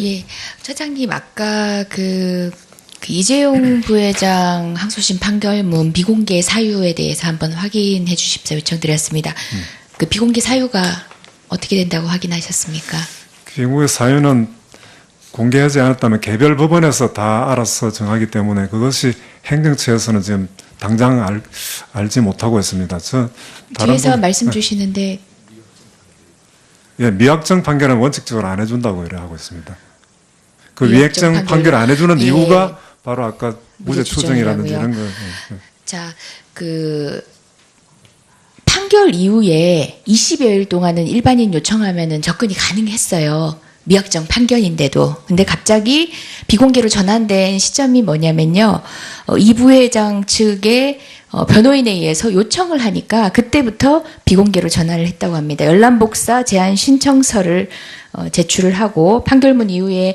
예, 차장님 아까 그 이재용 부회장 항소심 판결문 비공개 사유에 대해서 한번 확인해 주십사 요청드렸습니다. 그 비공개 사유가 어떻게 된다고 확인하셨습니까? 비공개 사유는 공개하지 않았다면 개별 법원에서 다 알아서 정하기 때문에 그것이 행정처에서는 지금 당장 알지 못하고 있습니다. 뒤에서 말씀 주시는데 예, 미확정 판결은 원칙적으로 안 해준다고 하고 있습니다. 그 미확정 미확정 판결 안 해주는 예. 이유가 바로 아까 무죄 추정이라든지 추정이라고요. 이런 거. 자, 그 판결 이후에 20여일 동안은 일반인 요청하면은 접근이 가능했어요. 미확정 판결인데도. 근데 갑자기 비공개로 전환된 시점이 뭐냐면요. 이 부회장 측의 변호인에 의해서 요청을 하니까 그때부터 비공개로 전환을 했다고 합니다. 열람복사 제한 신청서를 제출을 하고 판결문 이후에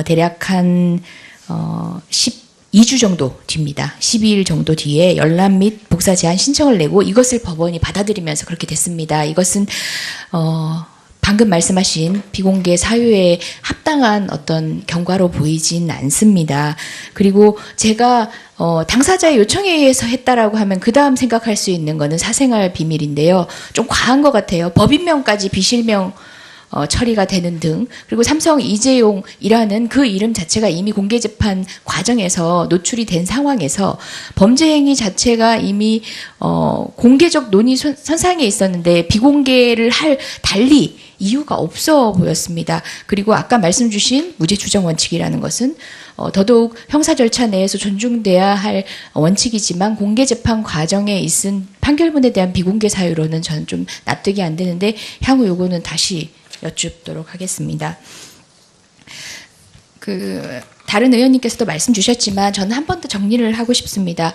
대략 한 12주 정도 뒤입니다. 12일 정도 뒤에 열람 및 복사 제한 신청을 내고 이것을 법원이 받아들이면서 그렇게 됐습니다. 이것은 방금 말씀하신 비공개 사유에 합당한 어떤 경과로 보이진 않습니다. 그리고 제가 당사자의 요청에 의해서 했다라고 하면 그 다음 생각할 수 있는 거는 사생활 비밀인데요. 좀 과한 것 같아요. 법인명까지 비실명 처리가 되는 등, 그리고 삼성 이재용이라는 그 이름 자체가 이미 공개재판 과정에서 노출이 된 상황에서 범죄 행위 자체가 이미 공개적 논의 선상에 있었는데 비공개를 할 달리 이유가 없어 보였습니다. 그리고 아까 말씀 주신 무죄 추정 원칙이라는 것은 더더욱 형사 절차 내에서 존중돼야 할 원칙이지만 공개재판 과정에 있은 판결문에 대한 비공개 사유로는 저는 좀 납득이 안 되는데 향후 요거는 다시 여쭙도록 하겠습니다. 다른 의원님께서도 말씀 주셨지만 저는 한 번 더 정리를 하고 싶습니다.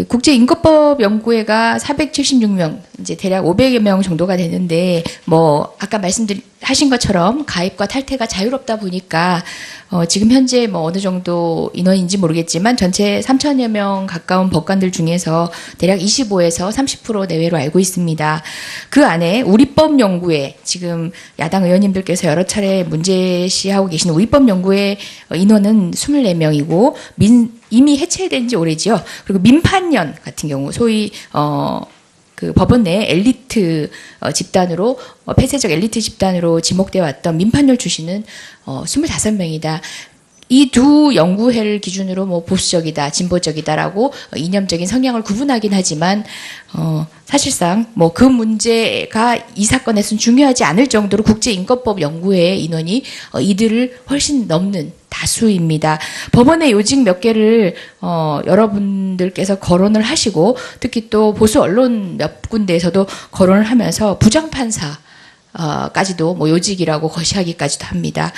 국제인권법 연구회가 476명, 이제 대략 500여 명 정도가 되는데, 아까 하신 것처럼 가입과 탈퇴가 자유롭다 보니까, 지금 현재 어느 정도 인원인지 모르겠지만, 전체 3천여 명 가까운 법관들 중에서 대략 25에서 30% 내외로 알고 있습니다. 그 안에 우리법 연구회, 지금 야당 의원님들께서 여러 차례 문제시하고 계신 우리법 연구회 인원은 24명이고, 이미 해체된 지 오래지요. 그리고 민판연 같은 경우 소위 법원 내 엘리트 집단으로 폐쇄적 엘리트 집단으로 지목되어 왔던 민판연 출신은 25명이다. 이 두 연구회를 기준으로 보수적이다, 진보적이다라고 이념적인 성향을 구분하긴 하지만 사실상 그 문제가 이 사건에서는 중요하지 않을 정도로 국제인권법 연구회의 인원이 이들을 훨씬 넘는 다수입니다. 법원의 요직 몇 개를 여러분들께서 거론을 하시고 특히 또 보수 언론 몇 군데에서도 거론을 하면서 부장판사까지도 요직이라고 거시하기까지도 합니다.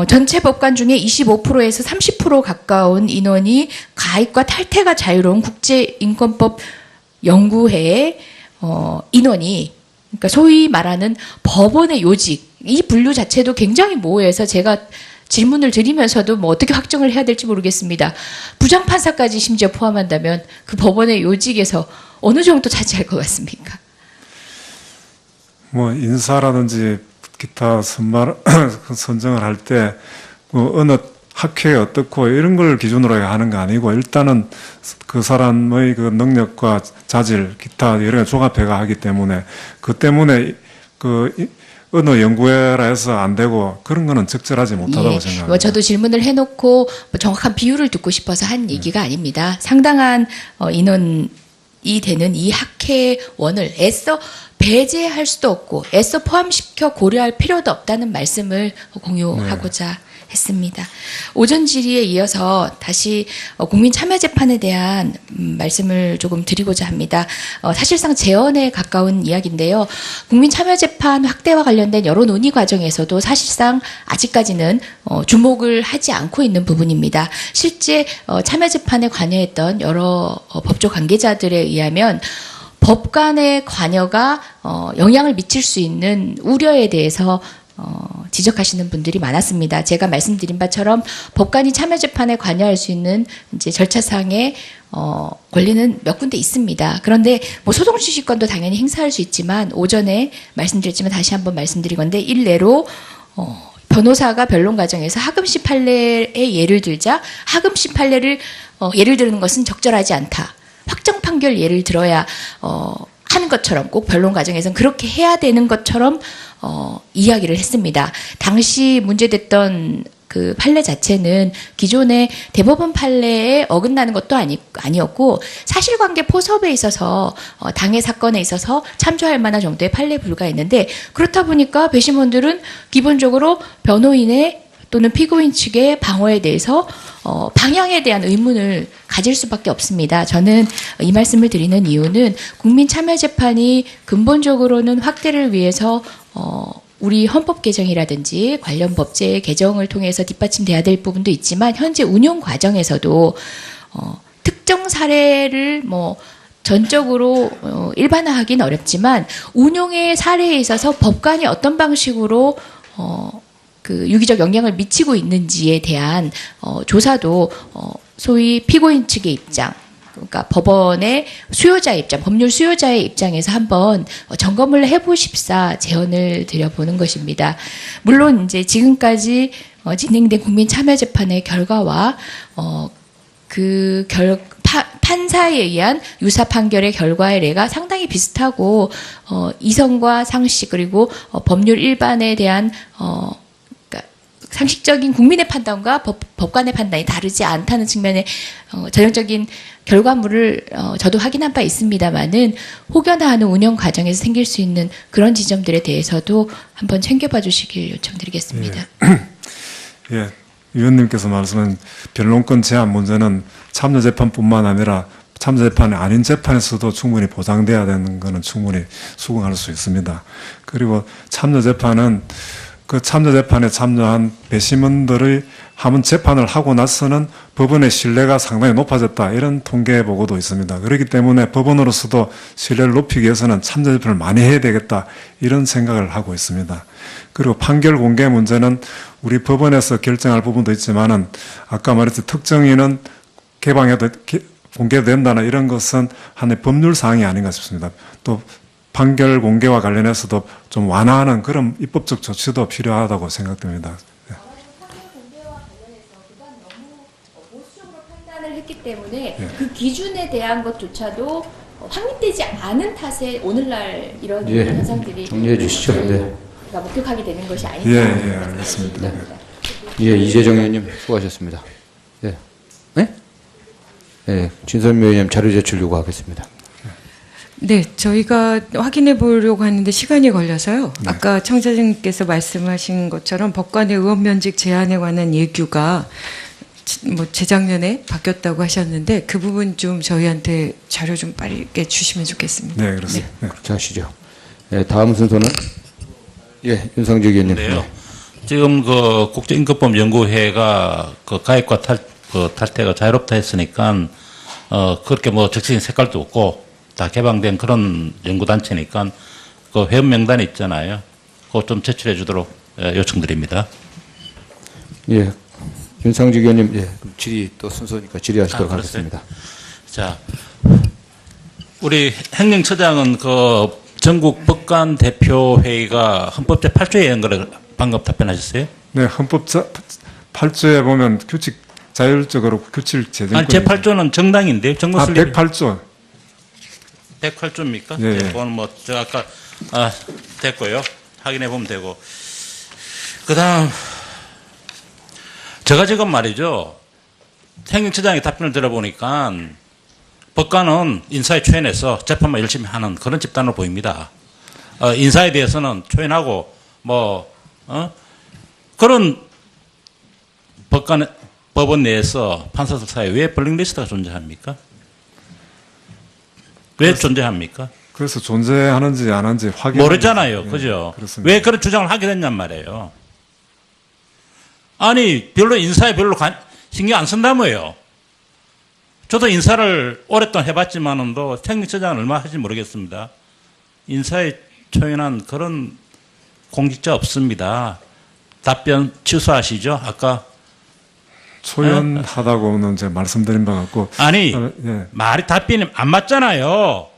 전체 법관 중에 25%에서 30% 가까운 인원이 가입과 탈퇴가 자유로운 국제인권법 연구회의 인원이, 그러니까 소위 말하는 법원의 요직, 이 분류 자체도 굉장히 모호해서 제가 질문을 드리면서도 어떻게 확정을 해야 될지 모르겠습니다. 부장판사까지 심지어 포함한다면 그 법원의 요직에서 어느 정도 차지할 것 같습니까? 인사라든지 기타 선정을 할 때 어느 학회에 어떻고 이런 걸 기준으로 하는 거 아니고 일단은 그 사람의 그 능력과 자질, 기타 여러 가지 종합해가 하기 때문에 그 때문에 어느 연구회라 해서 안 되고 그런 거는 적절하지 못하다고 생각합니다. 저도 질문을 해놓고 정확한 비율을 듣고 싶어서 한 얘기가 아닙니다. 상당한 인원이 되는 이 학회원을 애써 배제할 수도 없고 애써 포함시켜 고려할 필요도 없다는 말씀을 공유하고자 했습니다. 오전 질의에 이어서 다시 국민참여재판에 대한 말씀을 조금 드리고자 합니다. 사실상 재언에 가까운 이야기인데요. 국민참여재판 확대와 관련된 여러 논의 과정에서도 사실상 아직까지는 주목을 하지 않고 있는 부분입니다. 실제 참여재판에 관여했던 여러 법조 관계자들에 의하면 법관의 관여가 영향을 미칠 수 있는 우려에 대해서 지적하시는 분들이 많았습니다. 제가 말씀드린 바처럼 법관이 참여재판에 관여할 수 있는 이제 절차상의 권리는 몇 군데 있습니다. 그런데 소송 지시권도 당연히 행사할 수 있지만 오전에 말씀드렸지만 다시 한번 말씀드리건데 일례로 변호사가 변론 과정에서 하금씨 판례의 예를 들자 하금씨 판례를 예를 드는 것은 적절하지 않다. 확정 판결 예를 들어야 하는 것처럼 꼭 변론 과정에서는 그렇게 해야 되는 것처럼 이야기를 했습니다. 당시 문제됐던 그 판례 자체는 기존의 대법원 판례에 어긋나는 것도 아니었고 사실관계 포섭에 있어서 당해 사건에 있어서 참조할 만한 정도의 판례에 불과했는데 그렇다 보니까 배심원들은 기본적으로 변호인의 또는 피고인 측의 방어에 대해서 방향에 대한 의문을 가질 수밖에 없습니다. 저는 이 말씀을 드리는 이유는 국민참여재판이 근본적으로는 확대를 위해서 우리 헌법 개정이라든지 관련 법제 개정을 통해서 뒷받침돼야 될 부분도 있지만 현재 운용 과정에서도 특정 사례를 뭐 전적으로 일반화하기는 어렵지만 운용의 사례에 있어서 법관이 어떤 방식으로 그 유기적 영향을 미치고 있는지에 대한 조사도 소위 피고인 측의 입장, 그러니까 법원의 수요자의 입장, 법률 수요자의 입장에서 한번 점검을 해보십사 제언을 드려보는 것입니다. 물론 이제 지금까지 진행된 국민참여재판의 결과와 판사에 의한 유사 판결의 결과의 례가 상당히 비슷하고 이성과 상식 그리고 법률 일반에 대한 상식적인 국민의 판단과 법관의 판단이 다르지 않다는 측면의 전형적인 결과물을 저도 확인한 바 있습니다만은 혹여나 하는 운영 과정에서 생길 수 있는 그런 지점들에 대해서도 한번 챙겨봐 주시길 요청드리겠습니다. 예, 위원님께서 말씀한 변론권 제한 문제는 참여재판뿐만 아니라 참여재판이 아닌 재판에서도 충분히 보장돼야 되는 것은 충분히 수긍할 수 있습니다. 그리고 참여재판은 그 참여재판에 참여한 배심원들의 한번 재판을 하고 나서는 법원의 신뢰가 상당히 높아졌다. 이런 통계 보고도 있습니다. 그렇기 때문에 법원으로서도 신뢰를 높이기 위해서는 참여재판을 많이 해야 되겠다. 이런 생각을 하고 있습니다. 그리고 판결 공개 문제는 우리 법원에서 결정할 부분도 있지만은 아까 말했듯이 특정인은 개방해도 공개된다는 이런 것은 하나의 법률 사항이 아닌가 싶습니다. 또 판결 공개와 관련해서도 좀 완화하는 그런 입법적 조치도 필요하다고 생각됩니다. 판결 공개와 관련해서 그간 너무 보수적으로 판단을 했기 때문에 그 기준에 대한 것조차도 확립되지 않은 탓에 오늘날 이런 현상들이 정리해 주시죠. 목격하게 되는 것이 예, 아닌가. 알겠습니다. 예, 이재정 의원님 수고하셨습니다. 네, 네, 네, 진선미 의원님 자료 제출 요구하겠습니다. 네, 저희가 확인해 보려고 하는데 시간이 걸려서요. 네. 아까 청자님께서 말씀하신 것처럼 법관의 의원 면직 제한에 관한 예규가 뭐 재작년에 바뀌었다고 하셨는데 그 부분 좀 저희한테 자료 좀 빠르게 주시면 좋겠습니다. 네, 그렇습니다. 네. 그렇게 하시죠. 네, 다음 순서는 윤상직 의원님. 네. 지금 그 국제임금법 연구회가 그 가입과 탈퇴가 자유롭다 했으니까 그렇게 뭐 적시인 색깔도 없고 다 개방된 그런 연구단체니까 그 회원 명단에 있잖아요. 그거 좀 제출해 주도록 요청드립니다. 예, 윤상직 의원님, 그럼 질의 또 순서니까 질의하시도록 하겠습니다. 자, 우리 행정처장은 그 전국 법관 대표 회의가 헌법 제8조에 있는 거를 방금 답변하셨어요? 네, 헌법 8조에 보면 규칙 자율적으로 규칙 제정권. 아니, 제8조는 정당인데요. 정부 설립. 108조. 108조입니까? 예. 그건 뭐, 제가 아까, 됐고요. 확인해 보면 되고. 그 다음, 제가 지금 말이죠. 행정처장의 답변을 들어보니까 법관은 인사에 초연해서 재판만 열심히 하는 그런 집단으로 보입니다. 인사에 대해서는 초연하고, 그런 법원 내에서 판사들 사이에 왜 블랙리스트가 존재합니까? 왜 존재합니까? 그래서 존재하는지 안 하는지 확인. 모르잖아요. 예, 그죠? 그렇습니다. 왜 그런 주장을 하게 됐냔 말이에요. 아니, 별로 인사에 별로 신경 안 쓴다며요. 저도 인사를 오랫동안 해봤지만은도 행정처장은 얼마 하는지 모르겠습니다. 인사에 초연한 그런 공직자 없습니다. 답변 취소하시죠? 아까. 초연하다고는 제가 말씀드린 바 같고. 아니, 예. 말이 답변이 안 맞잖아요.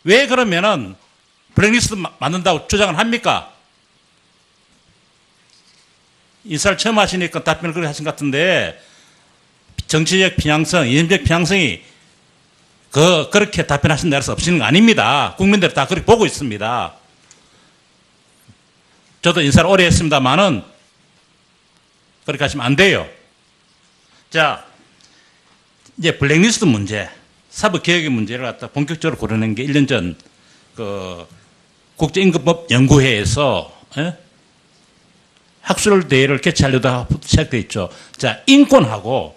왜 인사를 처음 하시니까 답변을 그렇게 하신 것 같은데 정치적 편향성, 이념적 편향성이 그렇게 답변하신다고 해서 없으신 거 아닙니다. 국민들 다 그렇게 보고 있습니다. 저도 인사를 오래 했습니다만은 그렇게 하시면 안 돼요. 자, 이제 블랙리스트 문제, 사법개혁의 문제를 갖다 본격적으로 고려낸 게 1년 전 국제임금법 연구회에서 학술 대회를 개최하려다 시작되어 있죠. 자, 인권하고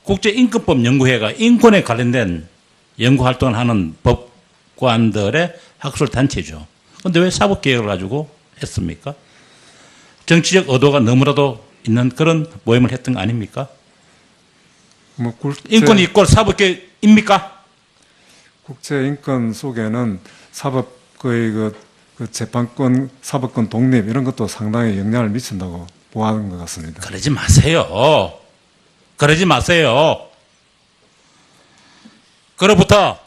국제임금법 연구회가 인권에 관련된 연구 활동을 하는 법관들의 학술 단체죠. 그런데 왜 사법개혁을 가지고 했습니까? 정치적 의도가 너무나도 있는 그런 모임을 했던 거 아닙니까? 뭐 인권이 있고 사법개혁입니까? 국제인권 속에는 사법의 그 재판권, 사법권 독립 이런 것도 상당히 영향을 미친다고 보아하는 것 같습니다. 그러지 마세요. 그러지 마세요. 그로부터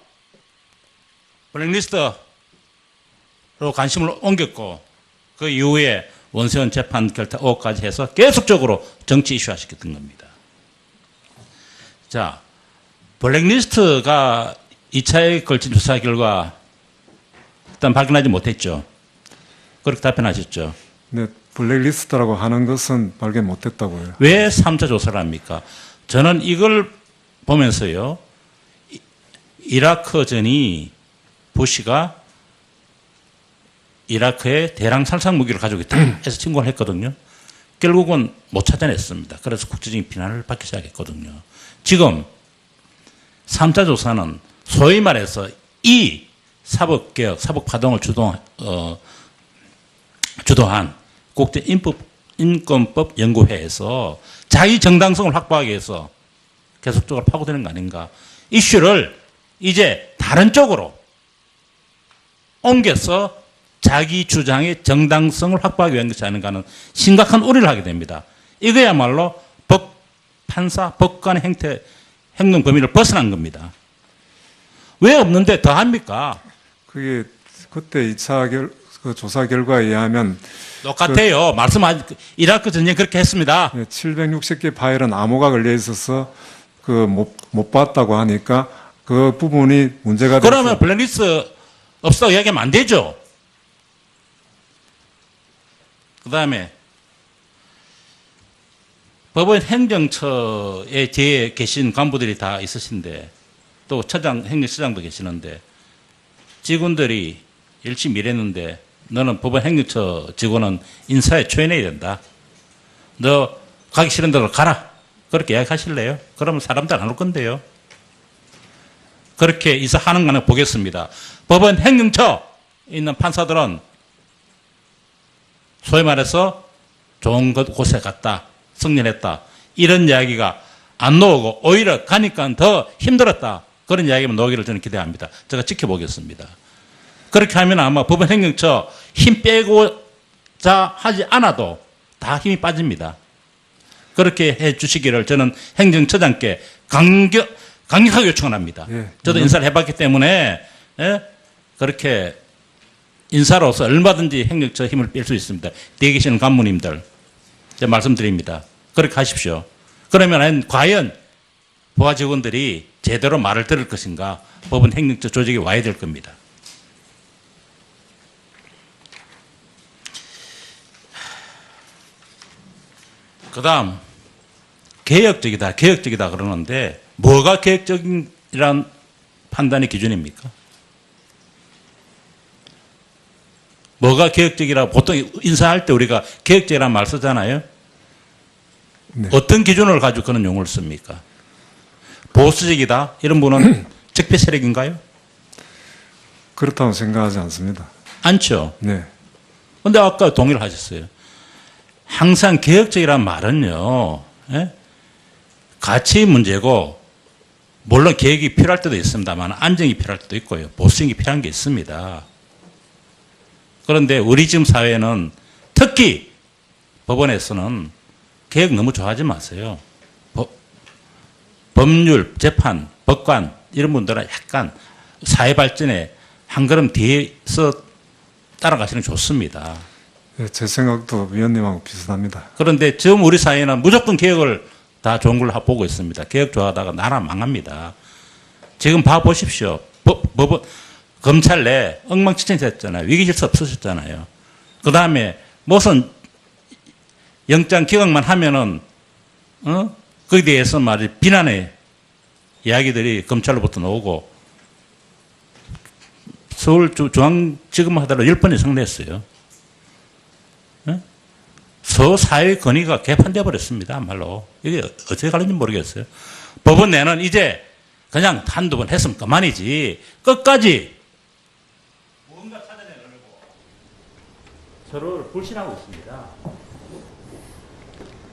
블랙리스트로 관심을 옮겼고 그 이후에 원세훈 재판 결탁 의혹까지 해서 계속적으로 정치 이슈화 시켰던 겁니다. 자, 블랙리스트가 2차에 걸친 조사 결과 일단 발견하지 못했죠. 그렇게 답변하셨죠. 네, 블랙리스트라고 하는 것은 발견 못했다고요. 왜 3차 조사를 합니까? 저는 이걸 보면서요. 이라크전이 부시가 이라크에 대량 살상 무기를 가지고 있다 해서 신고를 했거든요. 결국은 못 찾아냈습니다. 그래서 국제적인 비난을 받기 시작했거든요. 지금 3차 조사는 소위 말해서 이 사법개혁, 사법파동을 주도한 국제인권법 연구회에서 자기 정당성을 확보하기 위해서 계속적으로 파고드는 거 아닌가. 이슈를 이제 다른 쪽으로 옮겨서 자기 주장의 정당성을 확보하기 위한 것이 아닌가 하는 심각한 우려를 하게 됩니다. 이거야말로 판사, 법관의 행동 범위를 벗어난 겁니다. 왜 없는데 더 합니까? 그게 그때 2차 그 조사 결과에 의하면 똑같아요. 이라크 전쟁 그렇게 했습니다. 760개 파일은 암호가 걸려 있어서 못 봤다고 하니까 그 부분이 문제가 돼서 그러면 블랙리스트 없다고 이야기하면 안 되죠. 그 다음에 법원 행정처에 뒤에 계신 간부들이 다 있으신데 또 행정처장도 계시는데 직원들이 열심히 일했는데 너는 법원 행정처 직원은 인사에 초연해야 된다. 너 가기 싫은 데로 가라. 그렇게 이야기하실래요? 그러면 사람들 안 올 건데요. 그렇게 인사하는 거는 보겠습니다. 법원 행정처에 있는 판사들은 소위 말해서 좋은 곳에 갔다. 승진했다. 이런 이야기가 안 나오고 오히려 가니까 더 힘들었다. 그런 이야기만 나오기를 저는 기대합니다. 제가 지켜보겠습니다. 그렇게 하면 아마 법원 행정처 힘 빼고자 하지 않아도 다 힘이 빠집니다. 그렇게 해 주시기를 저는 행정처장께 강력하게 요청을 합니다. 예. 저도 인사를 해봤기 때문에 그렇게 인사로서 얼마든지 행정처 힘을 뺄 수 있습니다. 뒤에 계시는 간부님들 제가 말씀드립니다. 그렇게 하십시오. 그러면 과연 부하 직원들이 제대로 말을 들을 것인가 법원 행정처 조직에 와야 될 겁니다. 그 다음 개혁적이다 그러는데 뭐가 개혁적이란 판단의 기준입니까? 뭐가 개혁적이라 보통 인사할 때 우리가 개혁적이라는 말 쓰잖아요. 네. 어떤 기준을 가지고 그런 용어를 씁니까? 보수적이다 이런 분은 적폐 세력인가요? 그렇다고 생각하지 않습니다. 않죠. 네. 그런데 아까 동의를 하셨어요. 항상 개혁적이라는 말은요. 가치 문제고 물론 개혁이 필요할 때도 있습니다만 안정이 필요할 때도 있고요. 보수적이 필요한 게 있습니다. 그런데 우리 지금 사회는 특히 법원에서는 개혁 너무 좋아하지 마세요. 법률, 재판, 법관 이런 분들은 약간 사회 발전에 한 걸음 뒤에서 따라가시는 게 좋습니다. 예, 제 생각도 위원님하고 비슷합니다. 그런데 지금 우리 사회는 무조건 개혁을 다 좋은 걸로 보고 있습니다. 개혁 좋아하다가 나라 망합니다. 지금 봐보십시오. 법원, 검찰 내 엉망진창이 됐잖아요. 위기질서 없으셨잖아요. 그 다음에 무슨 영장 기각만 하면은, 거기에 대해서 말이 비난의 이야기들이 검찰로부터 나오고, 서울중앙지검 하더라도 10번 이상 냈어요. 서사회 건의가 개판돼 버렸습니다. 말로. 이게 어떻게 가는지 모르겠어요. 법원 내는 이제 그냥 한두 번 했으면 그만이지. 끝까지 뭔가 찾아내려고 서로를 불신하고 있습니다.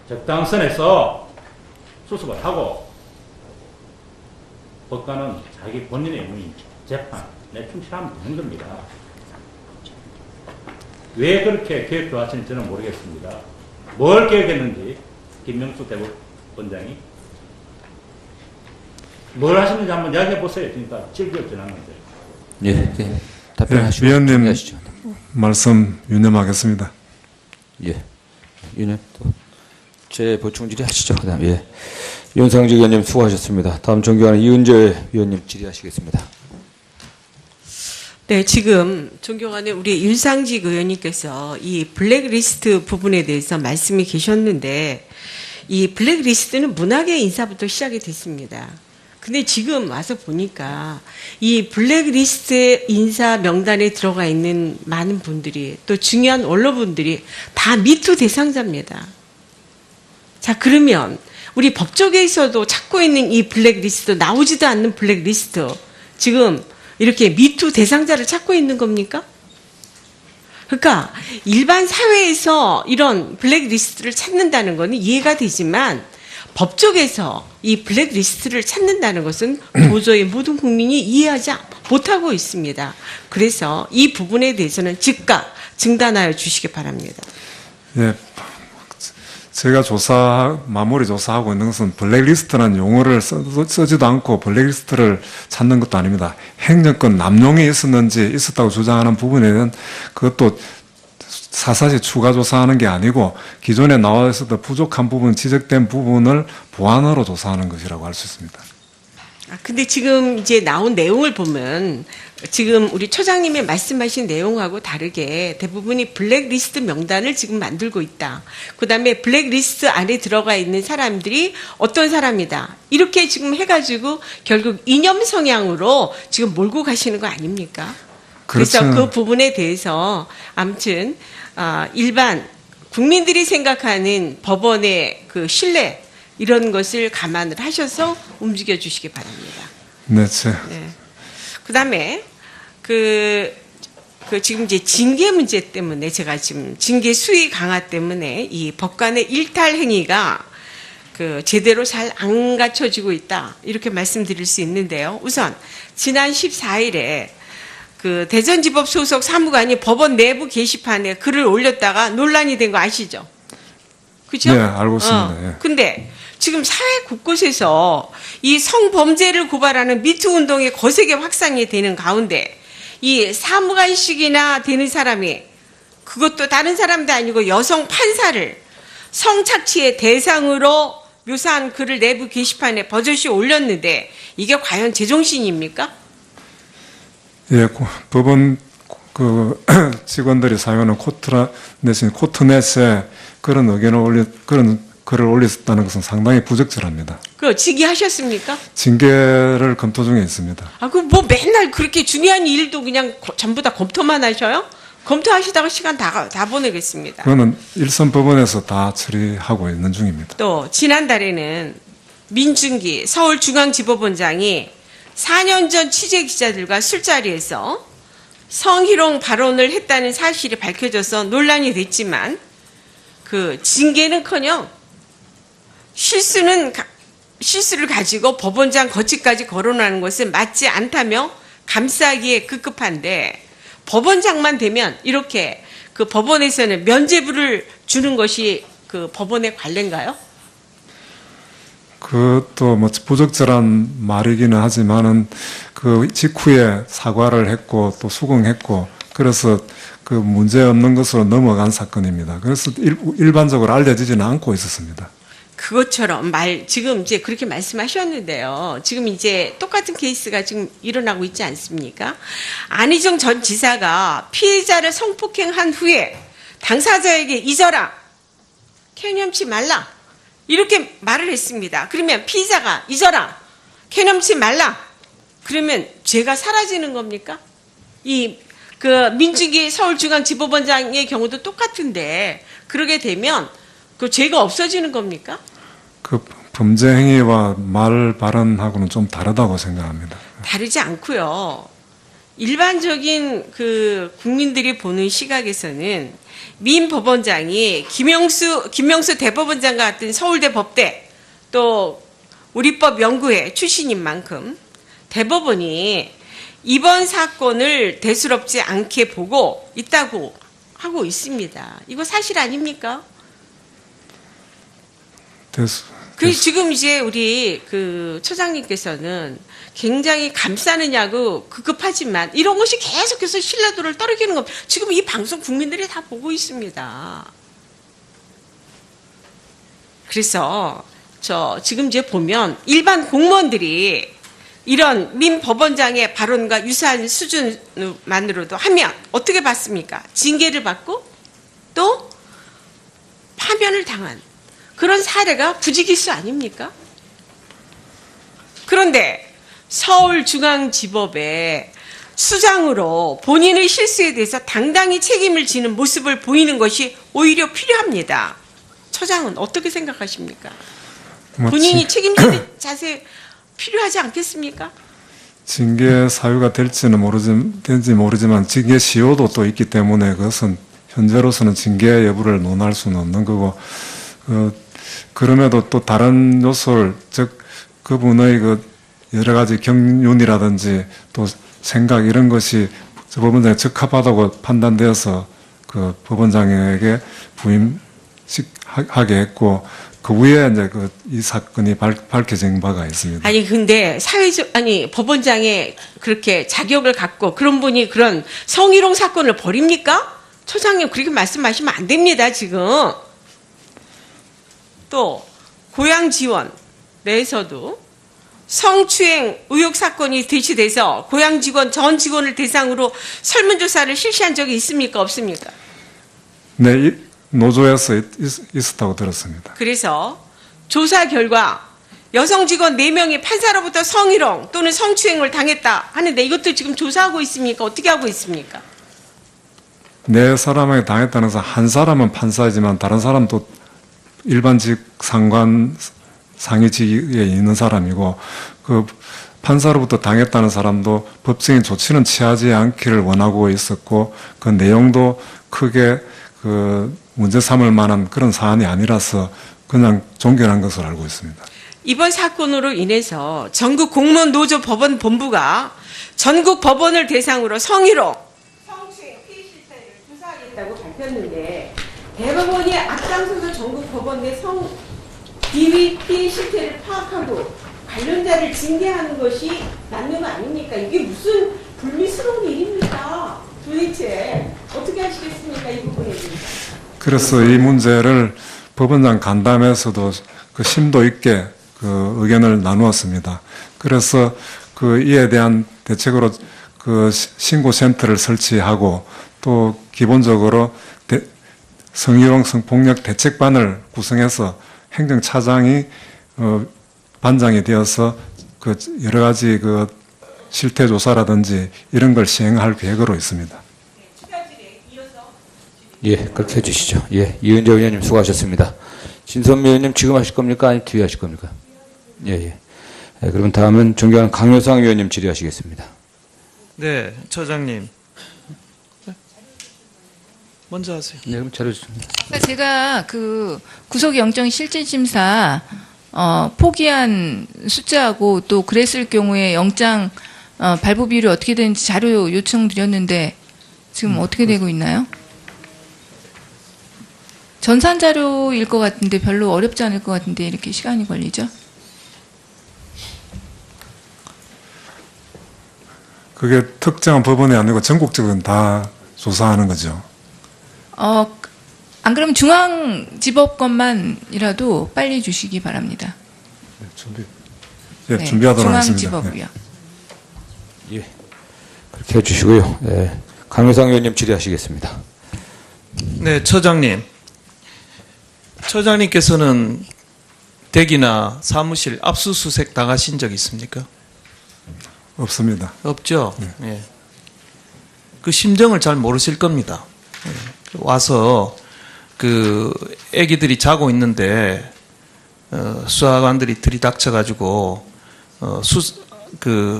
적당선에서 수습을 하고 법관은 자기 본인의 의무인 재판에 충실하면 되는 겁니다. 왜 그렇게 계획 좋아하시는지 저는 모르겠습니다. 뭘 계획했는지 김명수 대법원장이 뭘 하시는지 한번 이야기해 보세요. 그러니까 7개월 지났는데. 예, 예. 답변하시고 위원님 정리하시죠. 말씀 유념하겠습니다. 예. 위원님 제 보충 질의하시죠. 그다음 예. 윤상직 의원님 수고하셨습니다. 다음 존경하는 이은재 위원님 질의하시겠습니다. 네, 지금 존경하는 우리 윤상직 의원님께서 이 블랙리스트 부분에 대해서 말씀이 계셨는데 이 블랙리스트는 문학의 인사부터 시작이 됐습니다. 근데 지금 와서 보니까 이 블랙리스트 인사 명단에 들어가 있는 많은 분들이 또 중요한 언론분들이 다 미투 대상자입니다. 자, 그러면 우리 법조계에서도 찾고 있는 이 블랙리스트, 나오지도 않는 블랙리스트, 지금 이렇게 미투 대상자를 찾고 있는 겁니까? 그러니까 일반 사회에서 이런 블랙리스트를 찾는다는 것은 이해가 되지만 법조계에서 이 블랙리스트를 찾는다는 것은 도저히 모든 국민이 이해하지 못하고 있습니다. 그래서 이 부분에 대해서는 즉각 중단하여 주시기 바랍니다. 예, 제가 마무리 조사하고 있는 것은 블랙리스트라는 용어를 쓰지도 않고 블랙리스트를 찾는 것도 아닙니다. 행정권 남용이 있었다고 주장하는 부분에 대한 그것도 사사시 추가 조사하는 게 아니고 기존에 나와 있었던 부족한 부분, 지적된 부분을 보완으로 조사하는 것이라고 할 수 있습니다. 근데 지금 이제 나온 내용을 보면 지금 우리 처장님의 말씀하신 내용하고 다르게 대부분이 블랙리스트 명단을 지금 만들고 있다. 그다음에 블랙리스트 안에 들어가 있는 사람들이 어떤 사람이다. 이렇게 지금 해가지고 결국 이념 성향으로 지금 몰고 가시는 거 아닙니까? 그래서 그 부분에 대해서 아무튼 일반 국민들이 생각하는 법원의 그 신뢰 이런 것을 감안을 하셔서 움직여 주시기 바랍니다. 네, 네. 그다음에 지금 이제 징계 문제 때문에 제가 지금 징계 수위 강화 때문에 이 법관의 일탈 행위가 제대로 잘 안 갖춰지고 있다 이렇게 말씀드릴 수 있는데요. 우선 지난 14일에 대전지법 소속 사무관이 법원 내부 게시판에 글을 올렸다가 논란이 된 거 아시죠? 그죠? 네, 알고 있습니다. 예. 근데 지금 사회 곳곳에서 이 성범죄를 고발하는 미투 운동이 거세게 확산이 되는 가운데 이 사무관식이나 되는 사람이 그것도 다른 사람도 아니고 여성 판사를 성착취의 대상으로 묘사한 글을 내부 게시판에 버젓이 올렸는데 이게 과연 제정신입니까? 예, 법원 직원들이 사용하는 코트넷에 그런 그런 글을 올렸다는 것은 상당히 부적절합니다. 징계하셨습니까? 징계를 검토 중에 있습니다. 그럼 뭐 맨날 그렇게 중요한 일도 그냥 전부 다 검토만 하셔요? 검토하시다가 시간 다 보내겠습니다. 그거는 일선 법원에서 다 처리하고 있는 중입니다. 또 지난달에는 민준기 서울중앙지법원장이 4년 전 취재 기자들과 술자리에서 성희롱 발언을 했다는 사실이 밝혀져서 논란이 됐지만 징계는커녕 실수를 가지고 법원장 거치까지 거론하는 것은 맞지 않다며 감싸기에 급급한데 법원장만 되면 이렇게 법원에서는 면죄부를 주는 것이 법원의 관례인가요? 그것도 뭐 부적절한 말이기는 하지만은 그 직후에 사과를 했고 또 수긍했고 그래서 그 문제 없는 것으로 넘어간 사건입니다. 그래서 일반적으로 알려지지는 않고 있었습니다. 그것처럼 지금 이제 그렇게 말씀하셨는데요. 지금 이제 똑같은 케이스가 지금 일어나고 있지 않습니까? 안희정 전 지사가 피해자를 성폭행한 후에 당사자에게 잊어라, 개념치 말라, 이렇게 말을 했습니다. 그러면 피의자가 잊어라, 개념치 말라, 그러면 죄가 사라지는 겁니까? 그 민중기 서울중앙지법원장의 경우도 똑같은데 그러게 되면 그 죄가 없어지는 겁니까? 그 범죄 행위와 말 발언하고는 좀 다르다고 생각합니다. 다르지 않고요. 일반적인 그 국민들이 보는 시각에서는 민 법원장이 김명수 대법원장과 같은 서울대 법대 또 우리법 연구회 출신인 만큼 대법원이 이번 사건을 대수롭지 않게 보고 있다고 하고 있습니다. 이거 사실 아닙니까? 지금 이제 우리 그 처장님께서는 굉장히 감싸느냐고 급급하지만 이런 것이 계속해서 신뢰도를 떨어지는 겁니다. 지금 이 방송 국민들이 다 보고 있습니다. 그래서 지금 이제 보면 일반 공무원들이 이런 민 법원장의 발언과 유사한 수준만으로도 하면 어떻게 받습니까? 징계를 받고 또 파면을 당한 그런 사례가 부지기수 아닙니까? 그런데 서울중앙지법의 수장으로 본인의 실수에 대해서 당당히 책임을 지는 모습을 보이는 것이 오히려 필요합니다. 처장은 어떻게 생각하십니까? 본인이 책임지는 자세 필요하지 않겠습니까? 징계 사유가 될지 모르지만 징계 시효도 또 있기 때문에 그것은 현재로서는 징계 여부를 논할 수는 없는 거고, 그럼에도 또 다른 요소를, 즉 그분의 그 여러 가지 경륜이라든지 또 생각 이런 것이 법원장에 적합하다고 판단되어서 그 법원장에게 부임하게 했고, 그 위에 이제 이 사건이 밝혀진 바가 있습니다. 아니 근데 법원장의 그렇게 자격을 갖고 그런 분이 그런 성희롱 사건을 벌입니까? 처장님 그렇게 말씀하시면 안 됩니다. 지금 또 고향 지원 내에서도 성추행 의혹 사건이 대치돼서 고향 직원 전 직원을 대상으로 설문조사를 실시한 적이 있습니까? 없습니까? 네, 노조에서 있었다고 들었습니다. 그래서 조사 결과 여성 직원 4명이 판사로부터 성희롱 또는 성추행을 당했다 하는데 이것도 지금 조사하고 있습니까? 어떻게 하고 있습니까? 4사람에게 당했다는 것은 한 사람은 판사이지만 다른 사람도 일반직 상관 상위직에 있는 사람이고, 그 판사로부터 당했다는 사람도 법적인 조치는 취하지 않기를 원하고 있었고, 그 내용도 크게 그 문제 삼을 만한 그런 사안이 아니라서 그냥 종결한 것으로 알고 있습니다. 이번 사건으로 인해서 전국 공무원 노조 법원 본부가 전국 법원을 대상으로 성희롱, 성추행 피해 실태를 조사하겠다고 밝혔는데 대법원이 앞장서서 전국 법원 내 비위 피해 실태를 파악하고 관련자를 징계하는 것이 맞는 거 아닙니까? 이게 무슨 불미스러운 일입니까? 도대체 어떻게 하시겠습니까? 이 부분에 대해서. 그래서 이 문제를 법원장 간담회에서도 그 심도 있게 그 의견을 나누었습니다. 그래서 그 이에 대한 대책으로 그 신고센터를 설치하고 또 기본적으로 성희롱 성폭력 대책반을 구성해서 행정차장이 반장이 되어서 그 여러 가지 그 실태 조사라든지 이런 걸 시행할 계획으로 있습니다. 예, 그렇게 해주시죠. 예, 이은재 의원님 수고하셨습니다. 진선미 의원님 지금 하실 겁니까? 아니면 뒤에 하실 겁니까? 예, 예. 예, 그러면 다음은 존경하는 강효상 의원님 질의하시겠습니다. 네, 처장님. 먼저 하세요. 네, 그럼 자료 주십니다. 제가 그 구속영장 실질심사 포기한 숫자하고 또 그랬을 경우에 영장 발부 비율이 어떻게 되는지 자료 요청드렸는데 지금 어떻게 되고 있나요? 전산 자료일 것 같은데 별로 어렵지 않을 것 같은데 이렇게 시간이 걸리죠? 그게 특정한 법원이 아니고 전국적으로 다 조사하는 거죠. 안 그러면 중앙지법 것만이라도 빨리 주시기 바랍니다. 예, 준비하도록 하겠습니다. 중앙지법이요. 예. 그렇게 해주시고요. 예. 강효상 의원님 질의하시겠습니다. 네, 처장님. 처장님께서는 댁이나 사무실 압수수색 당하신 적 있습니까? 없습니다. 없죠? 예. 그 심정을 잘 모르실 겁니다. 예. 와서 그 애기들이 자고 있는데 수사관들이 들이닥쳐가지고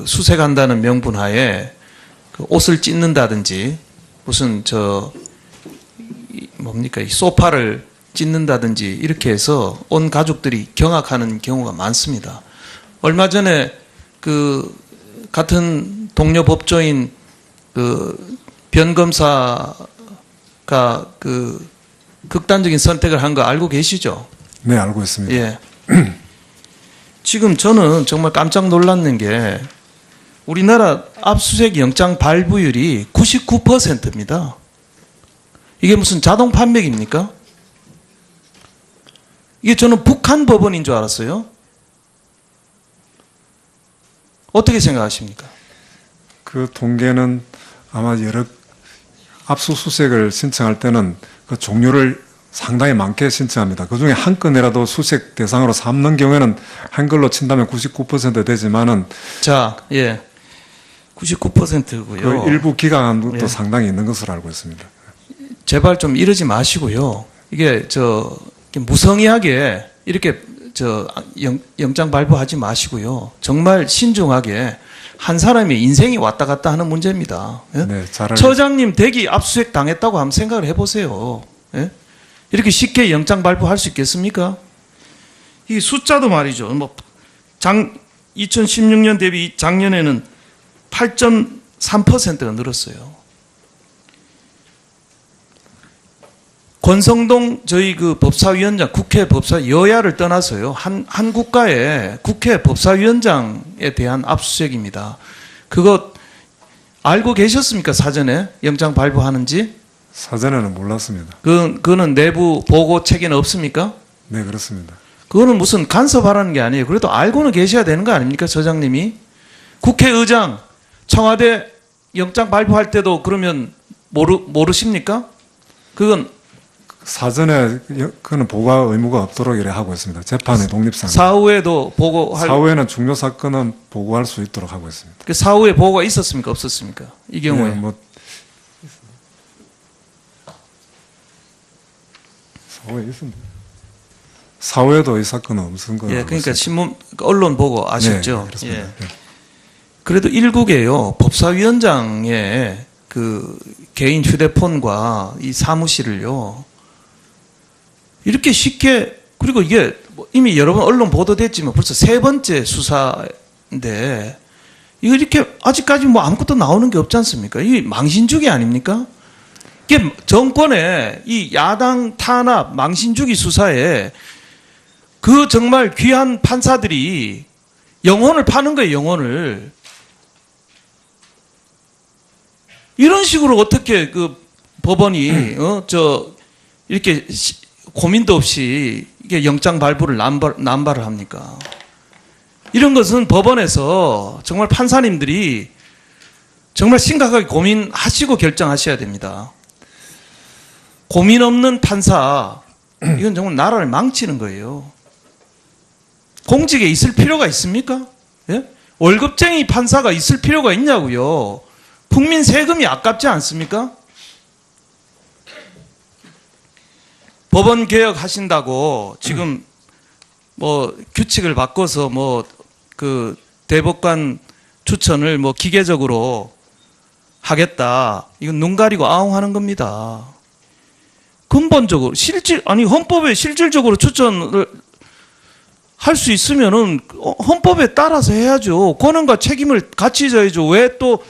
수색한다는 명분하에 그 옷을 찢는다든지 무슨 이 소파를 찢는다든지 이렇게 해서 온 가족들이 경악하는 경우가 많습니다. 얼마 전에 그 같은 동료 법조인 그 변검사가 그 극단적인 선택을 한 거 알고 계시죠? 네, 알고 있습니다. 예. 지금 저는 정말 깜짝 놀랐는 게 우리나라 압수수색 영장 발부율이 99%입니다. 이게 무슨 자동 판매기입니까? 이게 저는 북한 법원인 줄 알았어요. 어떻게 생각하십니까? 그 통계는 아마 여러 압수수색을 신청할 때는 그 종류를 상당히 많게 신청합니다. 그 중에 한 건이라도 수색 대상으로 삼는 경우에는 한글로 친다면 99% 되지만은 자, 예. 99%고요. 그 일부 기각한 예. 것도 상당히 있는 것으로 알고 있습니다. 제발 좀 이러지 마시고요. 이게 무성의하게 이렇게 영장 발부하지 마시고요. 정말 신중하게 한 사람의 인생이 왔다 갔다 하는 문제입니다. 예? 네, 잘 알고 처장님 댁이 압수수색 당했다고 한번 생각을 해보세요. 예? 이렇게 쉽게 영장 발부할 수 있겠습니까? 이 숫자도 말이죠. 2016년 대비 작년에는 8.3%가 늘었어요. 권성동 저희 그 법사위원장, 국회 법사 여야를 떠나서요. 한 국가의 국회 법사위원장에 대한 압수수색입니다. 그거 알고 계셨습니까? 사전에 영장 발부하는지? 사전에는 몰랐습니다. 그거는 내부 보고 체계는 없습니까? 네, 그렇습니다. 그거는 무슨 간섭하라는 게 아니에요. 그래도 알고는 계셔야 되는 거 아닙니까? 처장님이. 국회의장, 청와대 영장 발부할 때도 그러면 모르십니까? 그건 사전에 그는 보고 의무가 없도록 이래 하고 있습니다. 재판의 독립상. 사후에도 보고할 사후에는 중요 사건은 보고할 수 있도록 하고 있습니다. 그 사후에 보고가 있었습니까? 없었습니까? 이 경우에. 네, 사후에 있습니다. 사후에도 이 사건은 없은 거예요. 예, 그러니까 신문 언론 보고 아셨죠? 네, 그렇습니다. 예. 그래도 일국에요. 법사위원장의 그 개인 휴대폰과 이 사무실을요. 이렇게 쉽게, 그리고 이게 이미 여러 번 언론 보도됐지만 벌써 3번째 수사인데 이거 이렇게 아직까지 뭐 아무것도 나오는 게 없지 않습니까? 이게 망신주기 아닙니까? 이게 정권의 이 야당 탄압 망신주기 수사에 그 정말 귀한 판사들이 영혼을 파는 거예요, 영혼을. 이런 식으로 어떻게 그 법원이 이렇게 고민도 없이 이게 영장 발부를 남발을 합니까? 이런 것은 법원에서 정말 판사님들이 정말 심각하게 고민하시고 결정하셔야 됩니다. 고민 없는 판사, 이건 정말 나라를 망치는 거예요. 공직에 있을 필요가 있습니까? 예? 월급쟁이 판사가 있을 필요가 있냐고요. 국민 세금이 아깝지 않습니까? 법원 개혁하신다고 지금 뭐 규칙을 바꿔서 뭐 그 대법관 추천을 뭐 기계적으로 하겠다. 이건 눈 가리고 아웅하는 겁니다. 근본적으로 헌법에 실질적으로 추천을 할 수 있으면은 헌법에 따라서 해야죠. 권한과 책임을 같이 져야죠. 왜 또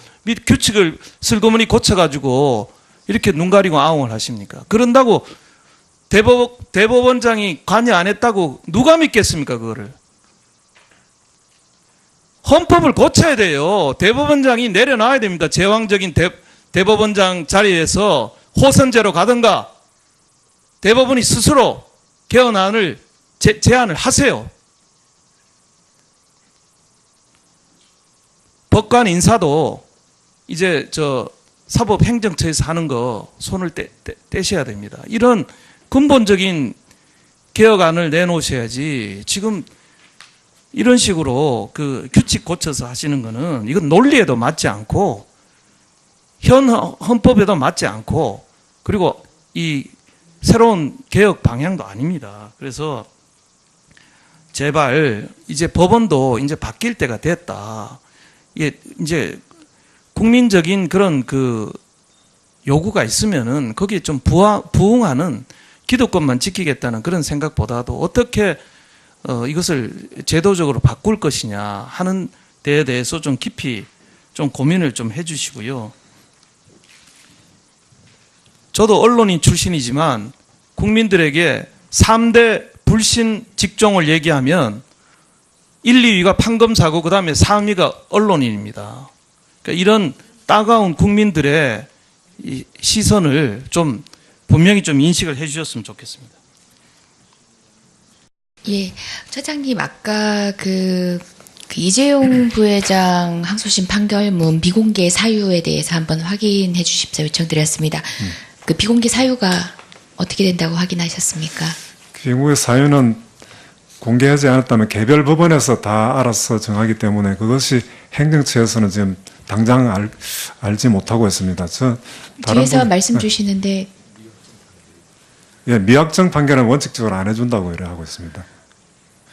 규칙을 슬그머니 고쳐가지고 이렇게 눈 가리고 아웅을 하십니까? 그런다고 대법원장이 관여 안 했다고 누가 믿겠습니까, 그거를? 헌법을 고쳐야 돼요. 대법원장이 내려놔야 됩니다. 제왕적인 대법원장 자리에서 호선제로 가든가 대법원이 스스로 개헌안을 제안을 하세요. 법관 인사도 이제 사법행정처에서 하는 거 손을 떼셔야 됩니다. 이런 근본적인 개혁안을 내놓으셔야지 지금 이런 식으로 그 규칙 고쳐서 하시는 거는 이건 논리에도 맞지 않고 현 헌법에도 맞지 않고 그리고 이 새로운 개혁 방향도 아닙니다. 그래서 제발 이제 법원도 이제 바뀔 때가 됐다. 이게 이제 국민적인 그런 그 요구가 있으면은 거기에 좀 부응하는 기득권만 지키겠다는 그런 생각보다도 어떻게 이것을 제도적으로 바꿀 것이냐 하는 데에 대해서 좀 깊이 좀 고민을 좀 해주시고요. 저도 언론인 출신이지만 국민들에게 3대 불신 직종을 얘기하면 1, 2위가 판검사고 그 다음에 3위가 언론인입니다. 그러니까 이런 따가운 국민들의 이 시선을 좀 분명히 좀 인식을 해 주셨으면 좋겠습니다. 예, 처장님 아까 그 이재용 부회장 항소심 판결문 비공개 사유에 대해서 한번 확인해 주십사 요청드렸습니다. 그 비공개 사유가 어떻게 된다고 확인하셨습니까? 비공개 사유는 공개하지 않았다면 개별 법원에서 다 알아서 정하기 때문에 그것이 행정처에서는 지금 당장 알지 못하고 있습니다. 뒤에서 말씀 주시는데 예, 미확정 판결은 원칙적으로 안 해준다고 하고 있습니다.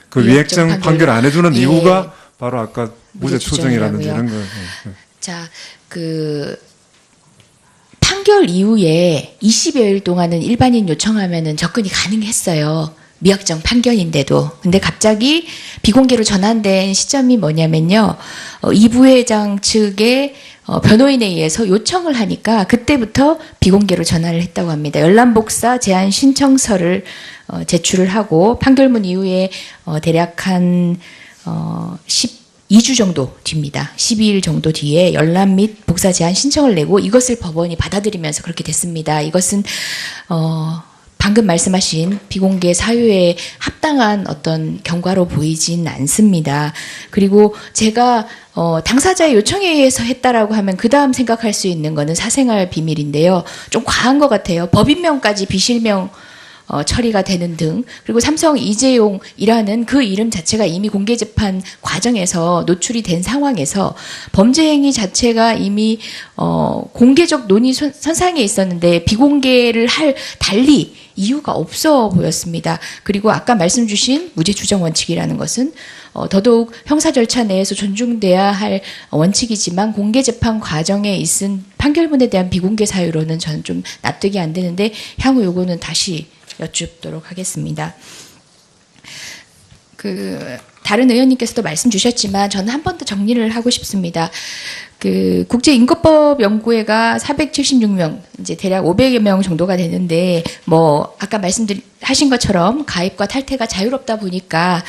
그 미확정 미확정 판결 안 해주는 예. 이유가 바로 아까 무죄 무죄 추정이라든지 추정이라고요. 이런 거. 자, 그 판결 이후에 20여일 동안은 일반인 요청하면은 접근이 가능했어요. 미확정 판결인데도. 근데 갑자기 비공개로 전환된 시점이 뭐냐면요. 이 부회장 측의 변호인에 의해서 요청을 하니까 그때부터 비공개로 전환을 했다고 합니다. 열람복사 제한 신청서를 제출을 하고 판결문 이후에 대략 한 12주 정도 뒤입니다. 12일 정도 뒤에 열람 및 복사 제한 신청을 내고 이것을 법원이 받아들이면서 그렇게 됐습니다. 이것은 방금 말씀하신 비공개 사유에 합당한 어떤 경과로 보이진 않습니다. 그리고 제가 당사자의 요청에 의해서 했다라고 하면 그 다음 생각할 수 있는 거는 사생활 비밀인데요. 좀 과한 것 같아요. 법인명까지 비실명 처리가 되는 등 그리고 삼성 이재용이라는 그 이름 자체가 이미 공개재판 과정에서 노출이 된 상황에서 범죄 행위 자체가 이미 공개적 논의 선상에 있었는데 비공개를 할 달리 이유가 없어 보였습니다. 그리고 아까 말씀 주신 무죄 추정 원칙이라는 것은 더더욱 형사 절차 내에서 존중돼야 할 원칙이지만 공개재판 과정에 있은 판결문에 대한 비공개 사유로는 저는 좀 납득이 안 되는데 향후 요거는 다시 여쭙도록 하겠습니다. 다른 의원님께서도 말씀 주셨지만 저는 한 번 더 정리를 하고 싶습니다. 국제인권법 연구회가 476명, 이제 대략 500여 명 정도가 되는데, 아까 하신 것처럼 가입과 탈퇴가 자유롭다 보니까,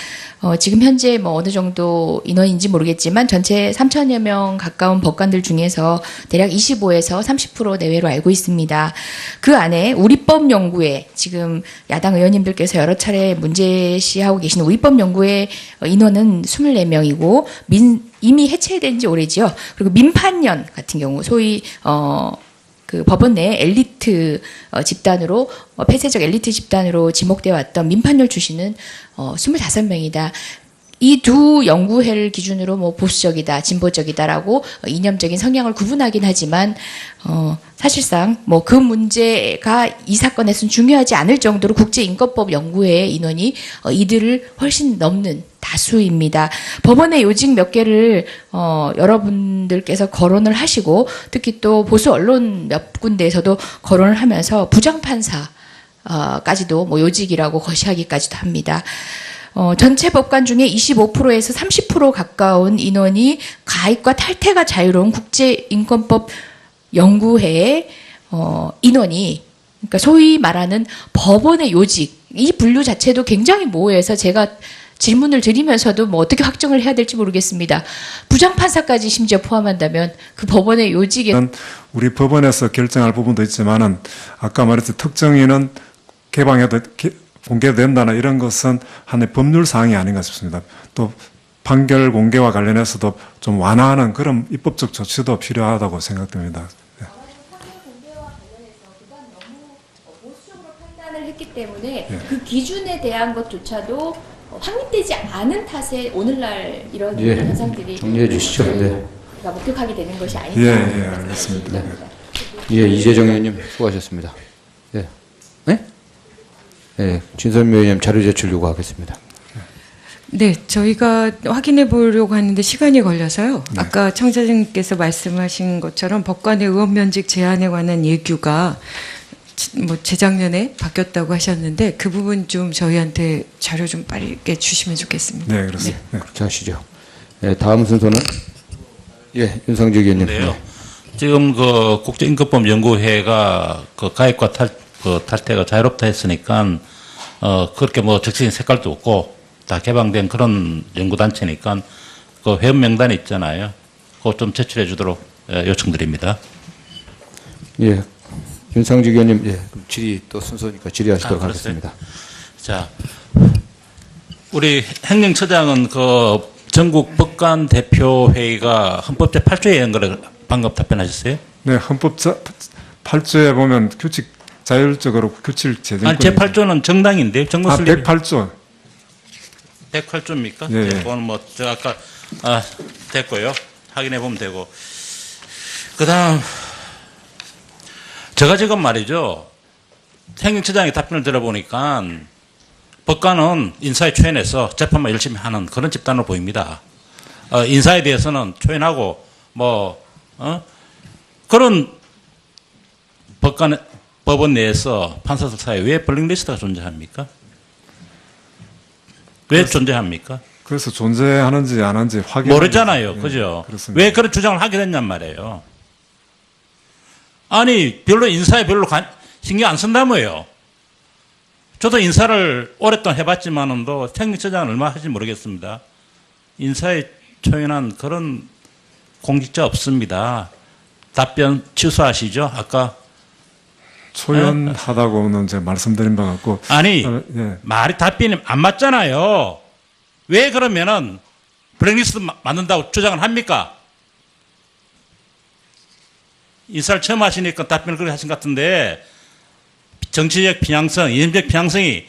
지금 현재 어느 정도 인원인지 모르겠지만, 전체 3,000여 명 가까운 법관들 중에서 대략 25에서 30% 내외로 알고 있습니다. 그 안에 우리법연구회, 지금 야당 의원님들께서 여러 차례 문제시하고 계신 우리법연구회 인원은 24명이고, 이미 해체된 지 오래지요. 그리고 민판연 같은 경우 소위 법원 내 엘리트 집단으로 폐쇄적 엘리트 집단으로 지목되어 왔던 민판연 출신은 25명이다. 이 두 연구회를 기준으로 보수적이다, 진보적이다라고 이념적인 성향을 구분하긴 하지만 사실상 그 문제가 이 사건에서는 중요하지 않을 정도로 국제인권법 연구회의 인원이 이들을 훨씬 넘는 다수입니다. 법원의 요직 몇 개를 여러분들께서 거론을 하시고 특히 또 보수 언론 몇 군데에서도 거론을 하면서 부장판사까지도 요직이라고 거시하기까지도 합니다. 전체 법관 중에 25%에서 30% 가까운 인원이 가입과 탈퇴가 자유로운 국제인권법 연구회의 인원이 그러니까 소위 말하는 법원의 요직 이 분류 자체도 굉장히 모호해서 제가 질문을 드리면서도 뭐 어떻게 확정을 해야 될지 모르겠습니다. 부장판사까지 심지어 포함한다면 그 법원의 요직에 우리 법원에서 결정할 부분도 있지만은 아까 말했듯이 특정인은 개방해도 공개된다나 이런 것은 하나의 법률 사항이 아닌가 싶습니다. 또 판결 공개와 관련해서도 좀 완화하는 그런 입법적 조치도 필요하다고 생각됩니다. 네. 판단을 했기 때문에 그 기준에 대한 것조차도 확립되지 않은 탓에 오늘날 이런 예. 현상들이 정리해 주시죠. 네. 목격하게 되는 것이 아닌가. 예, 알겠습니다. 네. 예, 이재정 의원님 수고하셨습니다. 예. 네? 예, 진선미 의원님 자료 제출 요구하겠습니다. 네, 저희가 확인해 보려고 하는데 시간이 걸려서요. 아까 청자님께서 말씀하신 것처럼 법관의 의원면직 제한에 관한 예규가 뭐 재작년에 바뀌었다고 하셨는데 그 부분 좀 저희한테 자료 좀 빠르게 주시면 좋겠습니다. 네, 그렇습니다. 네. 그렇게 하시죠. 예, 다음 순서는 예, 윤상직 의원님. 네요. 지금 그 국제임금법 연구회가 그 가입과 탈퇴가 자유롭다 했으니까 그렇게 뭐 적시인 색깔도 없고 다 개방된 그런 연구단체니까 그 회원 명단이 있잖아요. 그거 좀 제출해 주도록 요청드립니다. 예, 윤상직 의원님, 예, 그럼 질의 또 순서니까 질의하시도록 하겠습니다. 자, 우리 행정처장은 그 전국 법관 대표회의가 헌법제 8조에 의한 거를 방금 답변하셨어요? 네, 헌법 8조에 보면 규칙 자율적으로 규칙 제정권. 아니, 제 8조는 정당인데요. 정무슬 108조. 108조입니까? 예, 예. 그건 뭐, 저 아까, 됐고요. 확인해 보면 되고. 그 다음, 제가 지금 말이죠. 행정처장의 답변을 들어보니까 법관은 인사에 초연해서 재판만 열심히 하는 그런 집단으로 보입니다. 인사에 대해서는 초연하고, 그런 법원 내에서 판사들 사이에 왜 블랙리스트가 존재합니까? 왜 존재합니까? 그래서 존재하는지 안 하는지 확인. 모르잖아요. 그죠? 그렇습니다. 왜 그런 주장을 하게 됐냔 말이에요. 아니, 별로 인사에 별로 신경 안 쓴다며요. 저도 인사를 오랫동안 해봤지만은도 행정처장은 얼마나 하실지 모르겠습니다. 인사에 초연한 그런 공직자 없습니다. 답변 취소하시죠. 아까 초연하다고는 제가 말씀드린 바 같고. 아니 예. 말이 답변이 안 맞잖아요. 왜 그러면은 블랙리스트 만든다고 주장을 합니까? 인사를 처음 하시니까 답변을 그렇게 하신 것 같은데 정치적 편향성, 이념적 편향성이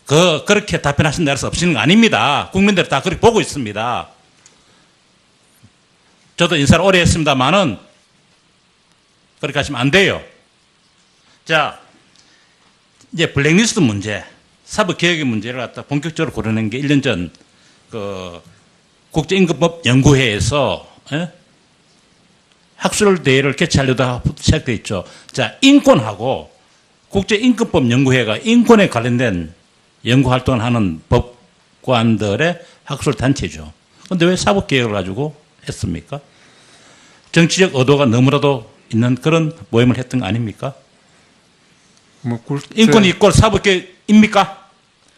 그렇게 답변하신 데서 없으시는 거 아닙니다. 국민들 다 그렇게 보고 있습니다. 저도 인사를 오래 했습니다만은 그렇게 하시면 안 돼요. 자, 이제 블랙리스트 문제, 사법개혁의 문제를 갖다 본격적으로 고려낸 게 1년 전 그 국제임금법 연구회에서 학술 대회를 개최하려다가 시작돼 있죠. 자, 인권하고 국제임금법 연구회가 인권에 관련된 연구 활동을 하는 법관들의 학술 단체죠. 그런데 왜 사법개혁을 가지고 했습니까? 정치적 의도가 너무나도 있는 그런 모임을 했던 거 아닙니까? 인권이 있고 사법개혁입니까?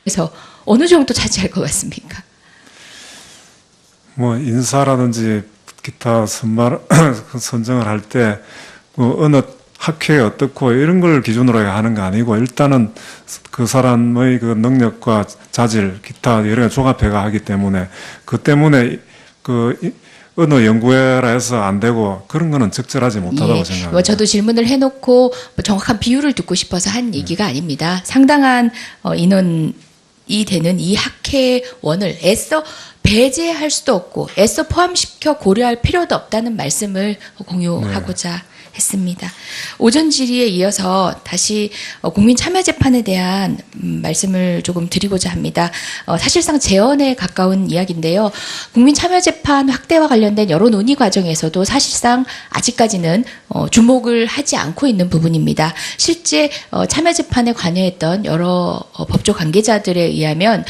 그래서 어느 정도 차지할 것 같습니까? 뭐 인사라든지 기타 선정을 할 때 어느 학회에 어떻고 이런 걸 기준으로 하는 거 아니고 일단은 그 사람의 그 능력과 자질 기타 여러 가지 종합해가 하기 때문에 그 때문에 어느 연구회라 해서 안 되고 그런 거는 적절하지 못하다고 생각합니다. 뭐 저도 질문을 해놓고 뭐 정확한 비율을 듣고 싶어서 한 얘기가 아닙니다. 상당한 인원이 되는 이 학회원을 애써 배제할 수도 없고 애써 포함시켜 고려할 필요도 없다는 말씀을 공유하고자 했습니다. 오전 질의에 이어서 다시 국민 참여 재판에 대한 말씀을 조금 드리고자 합니다. 사실상 재언에 가까운 이야기인데요. 국민 참여 재판 확대와 관련된 여러 논의 과정에서도 사실상 아직까지는 주목을 하지 않고 있는 부분입니다. 실제 참여 재판에 관여했던 여러 법조 관계자들에 의하면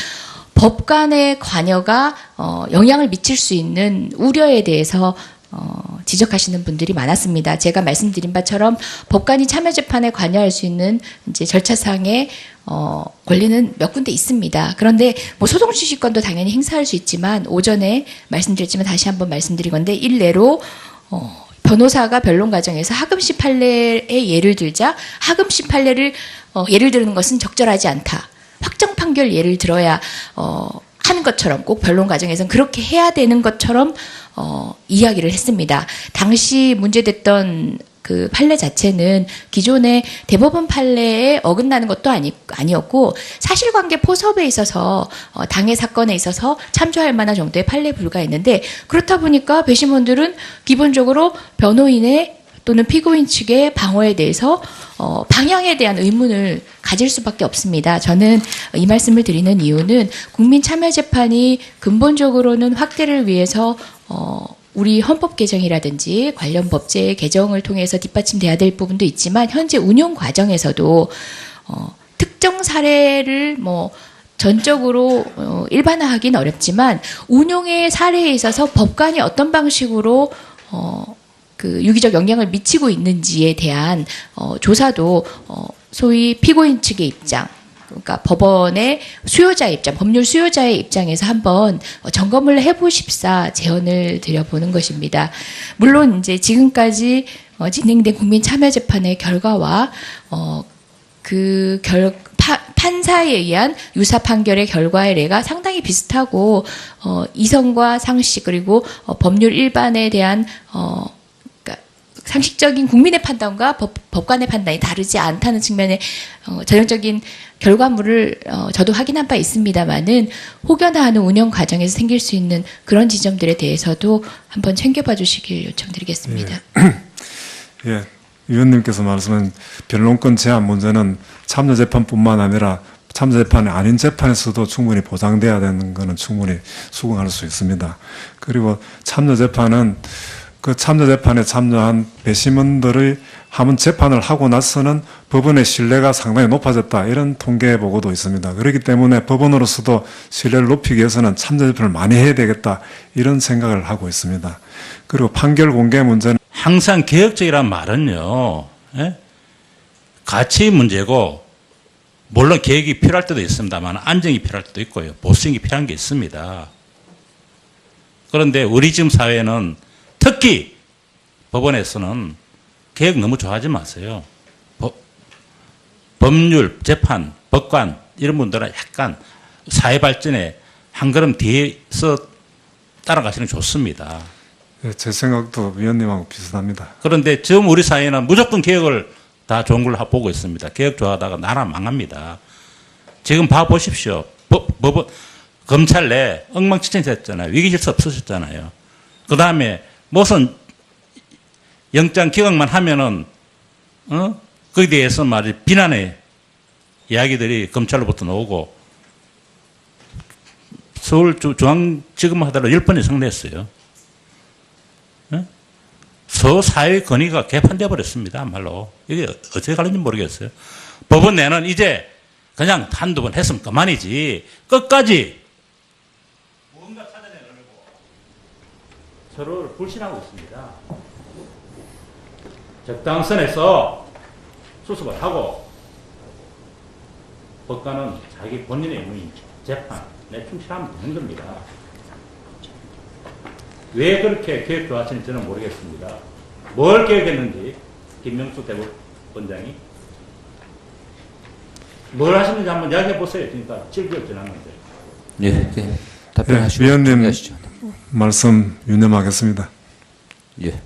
법관의 관여가 영향을 미칠 수 있는 우려에 대해서 지적하시는 분들이 많았습니다. 제가 말씀드린 바처럼 법관이 참여재판에 관여할 수 있는 이제 절차상의 권리는 몇 군데 있습니다. 그런데 뭐 소송주시권도 당연히 행사할 수 있지만 오전에 말씀드렸지만 다시 한번 말씀드린 건데 일례로 변호사가 변론 과정에서 하금시 판례의 예를 들자 하금시 판례를 예를 드는 것은 적절하지 않다. 확정 판결 예를 들어야 하는 것처럼 꼭 변론 과정에서는 그렇게 해야 되는 것처럼 이야기를 했습니다. 당시 문제됐던 그 판례 자체는 기존의 대법원 판례에 어긋나는 것도 아니었고 사실관계 포섭에 있어서 당해 사건에 있어서 참조할 만한 정도의 판례에 불과했는데 그렇다 보니까 배심원들은 기본적으로 변호인의 또는 피고인 측의 방어에 대해서 방향에 대한 의문을 가질 수밖에 없습니다. 저는 이 말씀을 드리는 이유는 국민참여재판이 근본적으로는 확대를 위해서 우리 헌법 개정이라든지 관련 법제 개정을 통해서 뒷받침돼야 될 부분도 있지만 현재 운용 과정에서도 특정 사례를 뭐 전적으로 일반화하기는 어렵지만 운용의 사례에 있어서 법관이 어떤 방식으로 그 유기적 영향을 미치고 있는지에 대한 조사도 소위 피고인 측의 입장, 그러니까 법원의 수요자의 입장, 법률 수요자의 입장에서 한번 점검을 해보십사 제언을 드려보는 것입니다. 물론 이제 지금까지 진행된 국민참여재판의 결과와 판사에 의한 유사 판결의 결과의 례가 상당히 비슷하고 이성과 상식 그리고 법률 일반에 대한 상식적인 국민의 판단과 법관의 판단이 다르지 않다는 측면의 전형적인 결과물을 저도 확인한 바 있습니다만은 혹여나 하는 운영 과정에서 생길 수 있는 그런 지점들에 대해서도 한번 챙겨봐 주시길 요청드리겠습니다. 예, 위원님께서 말씀한 변론권 제한 문제는 참여재판뿐만 아니라 참여재판이 아닌 재판에서도 충분히 보장돼야 되는 것은 충분히 수긍할 수 있습니다. 그리고 참여재판은 그 참여재판에 참여한 배심원들의 한번 재판을 하고 나서는 법원의 신뢰가 상당히 높아졌다. 이런 통계 보고도 있습니다. 그렇기 때문에 법원으로서도 신뢰를 높이기 위해서는 참여재판을 많이 해야 되겠다. 이런 생각을 하고 있습니다. 그리고 판결 공개 문제는 항상 개혁적이란 말은요, 예? 가치 문제고, 물론 개혁이 필요할 때도 있습니다만, 안정이 필요할 때도 있고요. 보수적이 필요한 게 있습니다. 그런데 우리 지금 사회는 특히 법원에서는 개혁 너무 좋아하지 마세요. 법률, 재판, 법관, 이런 분들은 약간 사회 발전에 한 걸음 뒤에서 따라가시는 게 좋습니다. 예, 제 생각도 위원님하고 비슷합니다. 그런데 지금 우리 사회는 무조건 개혁을 다 좋은 걸로 보고 있습니다. 개혁 좋아하다가 나라 망합니다. 지금 봐보십시오. 법원, 검찰 내 엉망진창이 됐잖아요. 위기질서 없으셨잖아요. 그 다음에 무슨 영장 기각만 하면은, 거기에 대해서 말이 비난의 이야기들이 검찰로부터 나오고, 서울중앙지검 하더라도 10번 이상 냈어요. 서사회 권위가 개판되어 버렸습니다. 말로. 이게 어떻게 가는지 모르겠어요. 법원 내는 이제 그냥 한두 번 했으면 그만이지. 끝까지 뭔가 찾아내려고 서로를 불신하고 있습니다. 적당선에서 수습을 하고 법관은 자기 본인의 의무인 재판에 충실하면 되는 겁니다. 왜 그렇게 개혁 좋아하시는지 저는 모르겠습니다. 뭘 개혁했는지 김명수 대법원장이 뭘 하시는지 한번 이야기해 보세요. 그러니까 7개월 지났는데. 예, 답변하시고 위원님 정리하시죠. 말씀 유념하겠습니다. 예,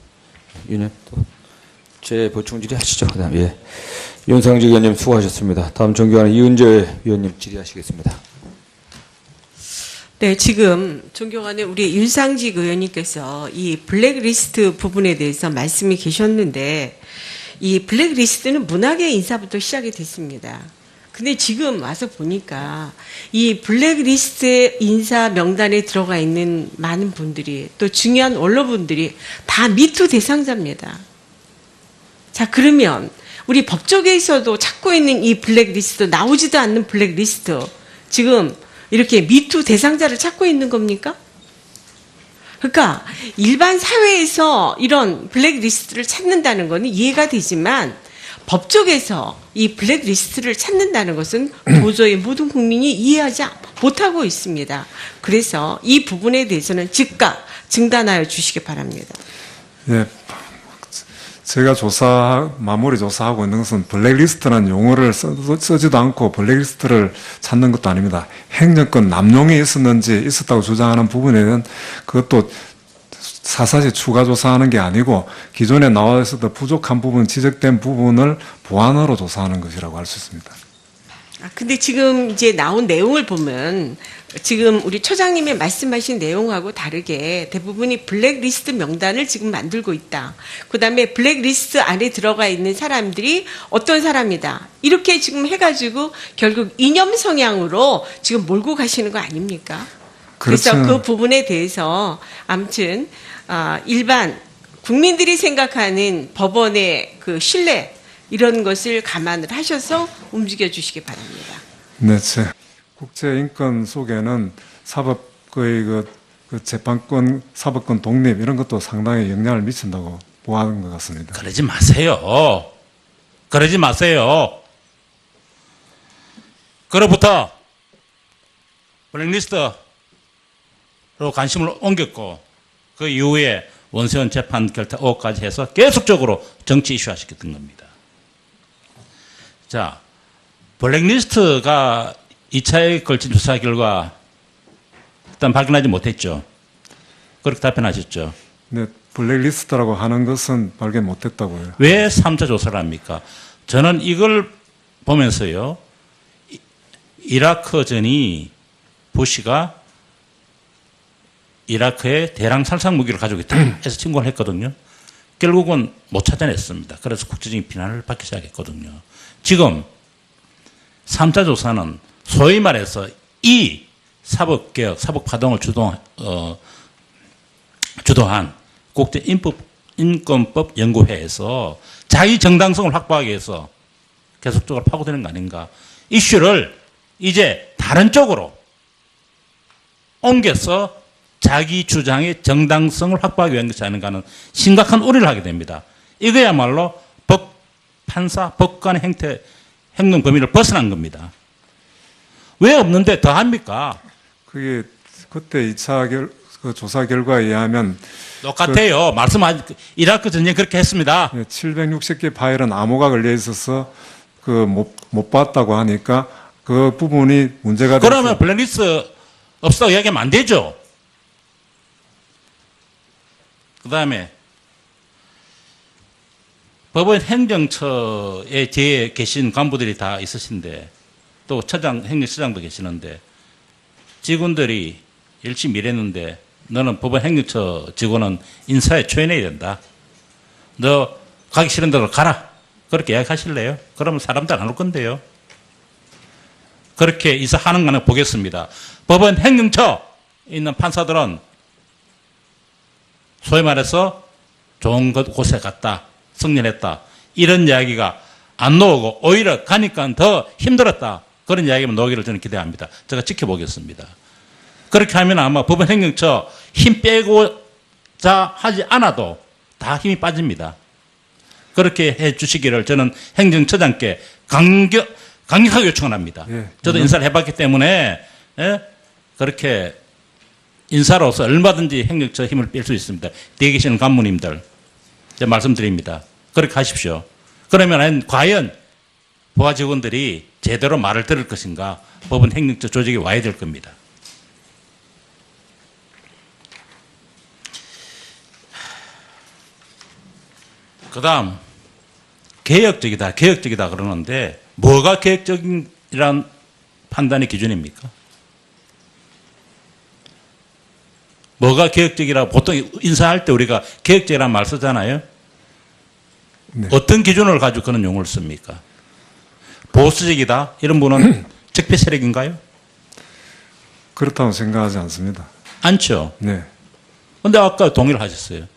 위원님 또 제 보충 질의하시죠. 그다음 예, 윤상직 의원님 수고하셨습니다. 다음 존경하는 이은재 위원님 질의하시겠습니다. 네, 지금 존경하는 우리 윤상직 의원님께서 이 블랙리스트 부분에 대해서 말씀이 계셨는데 이 블랙리스트는 문학의 인사부터 시작이 됐습니다. 근데 지금 와서 보니까 이 블랙리스트 인사 명단에 들어가 있는 많은 분들이 또 중요한 언론분들이 다 미투 대상자입니다. 자, 그러면 우리 법조계에서도 찾고 있는 이 블랙리스트, 나오지도 않는 블랙리스트, 지금 이렇게 미투 대상자를 찾고 있는 겁니까? 그러니까 일반 사회에서 이런 블랙리스트를 찾는다는 것은 이해가 되지만 법적에서 이 블랙리스트를 찾는다는 것은 도저히 모든 국민이 이해하지 못하고 있습니다. 그래서 이 부분에 대해서는 즉각 중단하여 주시기 바랍니다. 예, 제가 마무리 조사하고 있는 것은 블랙리스트라는 용어를 쓰지도 않고 블랙리스트를 찾는 것도 아닙니다. 행정권 남용이 있었다고 주장하는 부분에 대한 그것도 사사시 추가 조사하는 게 아니고 기존에 나와 있었던 부족한 부분, 지적된 부분을 보완으로 조사하는 것이라고 할 수 있습니다. 근데 지금 이제 나온 내용을 보면 지금 우리 처장님이 말씀하신 내용하고 다르게 대부분이 블랙리스트 명단을 지금 만들고 있다. 그다음에 블랙리스트 안에 들어가 있는 사람들이 어떤 사람이다. 이렇게 지금 해가지고 결국 이념 성향으로 지금 몰고 가시는 거 아닙니까? 그래서 그 부분에 대해서 아무튼 일반 국민들이 생각하는 법원의 그 신뢰 이런 것을 감안을 하셔서 움직여 주시기 바랍니다. 네, 국제인권 속에는 사법의 재판권, 사법권 독립 이런 것도 상당히 영향을 미친다고 보아하는 것 같습니다. 그러지 마세요. 그러지 마세요. 그로부터 블랙리스트로 관심을 옮겼고 그 이후에 원세훈 재판 결탁 의혹까지 해서 계속적으로 정치 이슈화 시켰던 겁니다. 자, 블랙리스트가 2차에 걸친 조사 결과 일단 발견하지 못했죠. 그렇게 답변하셨죠. 네, 블랙리스트라고 하는 것은 발견 못했다고요. 왜 3차 조사를 합니까? 저는 이걸 보면서요. 이라크전이 부시가 이라크에 대량 살상 무기를 가지고 있다 해서 신고를 했거든요. 결국은 못 찾아냈습니다. 그래서 국제적인 비난을 받기 시작했거든요. 지금 3차 조사는 소위 말해서 이 사법개혁, 사법파동을 주도한 국제인권법 연구회에서 자기 정당성을 확보하기 위해서 계속적으로 파고드는 거 아닌가. 이슈를 이제 다른 쪽으로 옮겨서 자기 주장의 정당성을 확보하기 위한 것이 아닌가 하는 심각한 우려를 하게 됩니다. 이거야말로 판사, 법관의 행동 범위를 벗어난 겁니다. 왜 없는데 더 합니까? 그게 그때 2차 조사 결과에 의하면 똑같아요. 이라크 전쟁 그렇게 했습니다. 760개 파일은 암호가 걸려 있어서 못 봤다고 하니까 그 부분이 문제가 돼서 그러면 블랙리스트 없다고 이야기하면 안 되죠. 그 다음에 법원 행정처에 뒤에 계신 간부들이 다 있으신데 또 행정처장도 계시는데 직원들이 열심히 일했는데 너는 법원 행정처 직원은 인사에 초연해야 된다. 너 가기 싫은 데로 가라. 그렇게 이야기하실래요? 그러면 사람들 안 올 건데요. 그렇게 이사하는 거는 보겠습니다. 법원 행정처에 있는 판사들은 소위 말해서 좋은 곳에 갔다. 승진했다. 이런 이야기가 안 나오고 오히려 가니까 더 힘들었다. 그런 이야기만 나오기를 저는 기대합니다. 제가 지켜보겠습니다. 그렇게 하면 아마 법원 행정처 힘 빼고자 하지 않아도 다 힘이 빠집니다. 그렇게 해 주시기를 저는 행정처장께 강력하게 요청을 합니다. 예. 저도 인사를 해봤기 때문에 그렇게 인사로서 얼마든지 행정처 힘을 뺄 수 있습니다. 뒤에 계시는 간부님들 제가 말씀드립니다. 그렇게 하십시오. 그러면 과연 부하 직원들이 제대로 말을 들을 것인가 법원 행정처 조직에 와야 될 겁니다. 그 다음 개혁적이다 그러는데 뭐가 개혁적이란 판단의 기준입니까? 뭐가 개혁적이라고 보통 인사할 때 우리가 개혁적이라는 말 쓰잖아요. 네. 어떤 기준을 가지고 그런 용어를 씁니까? 보수적이다 이런 분은 적폐 세력인가요? 그렇다고 생각하지 않습니다. 않죠. 네. 근데 아까 동의를 하셨어요.